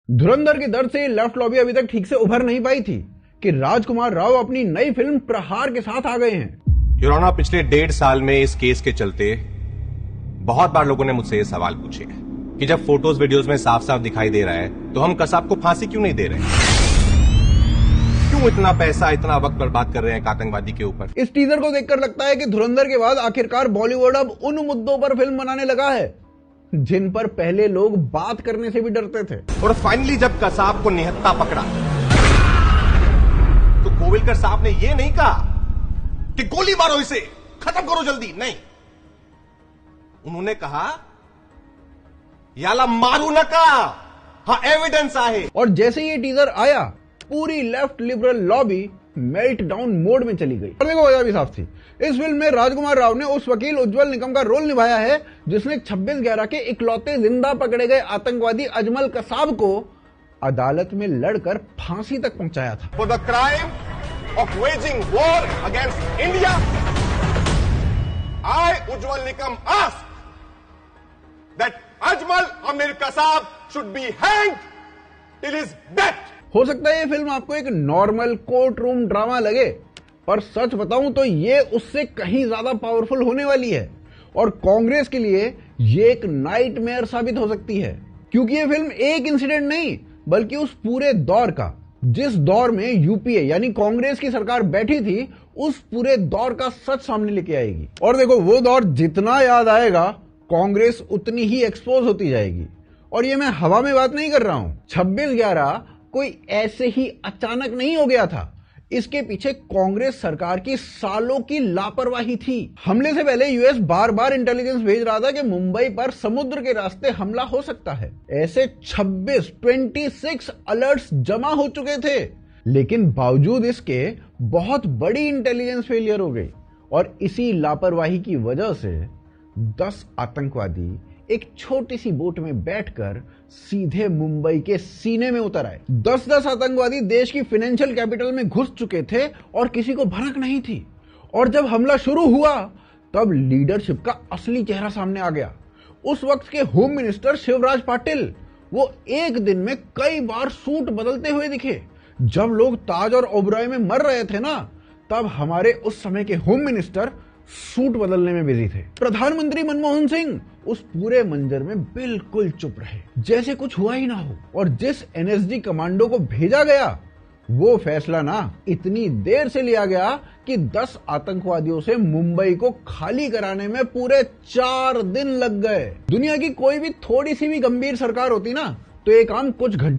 धुरंधर के दर्द से लेफ्ट लॉबी अभी तक ठीक से उभर नहीं पाई थी कि राजकुमार राव अपनी नई फिल्म प्रहार के साथ आ गए हैं। योर ऑनर, पिछले 1.5 साल में इस केस के चलते बहुत बार लोगों ने मुझसे ये सवाल पूछे कि जब फोटोज वीडियोज में साफ साफ दिखाई दे रहा है तो हम कसाब को फांसी क्यों नहीं दे रहे, क्यों इतना पैसा इतना वक्त बर्बाद कर रहे हैं आतंकवादी के ऊपर। इस टीजर को देखकर लगता है कि धुरंधर के बाद आखिरकार बॉलीवुड अब उन मुद्दों पर फिल्म बनाने लगा है जिन पर पहले लोग बात करने से भी डरते थे। और फाइनली जब कसाब को निहत्था पकड़ा तो गोविलकर साहब ने यह नहीं कहा कि गोली मारो इसे, खत्म करो जल्दी, नहीं, उन्होंने कहा याला मारू नका, हाँ एविडेंस आहे। और जैसे ये टीजर आया पूरी left liberal lobby melt down mode में चली गई। और देखो वजह भी साफ थी, इस फिल्म में राजकुमार राव ने उस वकील उज्जवल निकम का रोल निभाया है जिसने 26/11 के इकलौते जिंदा पकड़े गए आतंकवादी अजमल कसाब को अदालत में लड़कर फांसी तक पहुंचाया था। For the crime of waging war against India, I Ujjwal Nikam ask that Ajmal Amir Kasab should be hanged till his death. हो सकता है ये फिल्म आपको एक नॉर्मल कोर्ट रूम ड्रामा लगे, पर सच बताऊं तो ये उससे कहीं ज्यादा पावरफुल होने वाली है और कांग्रेस के लिए ये एक नाइटमेयर साबित हो सकती है, क्योंकि ये फिल्म एक इंसिडेंट नहीं बल्कि उस पूरे दौर का, जिस दौर में यूपीए यानी कांग्रेस की सरकार बैठी थी, उस पूरे दौर का सच सामने लेके आएगी। और देखो वो दौर जितना याद आएगा कांग्रेस उतनी ही एक्सपोज होती जाएगी। और ये मैं हवा में बात नहीं कर रहा हूं, 26/11 कोई ऐसे ही अचानक नहीं हो गया था, इसके पीछे कांग्रेस सरकार की सालों की लापरवाही थी। हमले से पहले यूएस बार बार इंटेलिजेंस भेज रहा था कि मुंबई पर समुद्र के रास्ते हमला हो सकता है। ऐसे 26 अलर्ट्स जमा हो चुके थे, लेकिन बावजूद इसके बहुत बड़ी इंटेलिजेंस फेलियर हो गई और इसी लापरवाही की वजह से 10 आतंकवादी एक छोटी सी बोट में बैठकर सीधे मुंबई के सीने में उतर आए। 10 आतंकवादी देश की फाइनेंशियल कैपिटल में घुस चुके थे और किसी को भनक नहीं थी। और जब हमला शुरू हुआ तब लीडरशिप का असली चेहरा सामने आ गया। उस वक्त के होम मिनिस्टर शिवराज पाटिल, वो एक दिन में कई बार सूट बदलते हुए दिखे। जब लोग ताज और ओबरॉय में मर रहे थे ना, तब हमारे उस समय के होम मिनिस्टर सूट बदलने में बिजी थे। प्रधानमंत्री मनमोहन सिंह उस पूरे मंजर में बिल्कुल चुप रहे, जैसे कुछ हुआ ही ना हो। और जिस एनएसजी कमांडो को भेजा गया, वो फैसला ना इतनी देर से लिया गया कि 10 आतंकवादियों से मुंबई को खाली कराने में पूरे 4 दिन लग गए। दुनिया की कोई भी थोड़ी सी भी गंभीर सरकार होती ना, तो ये काम कुछ घंटे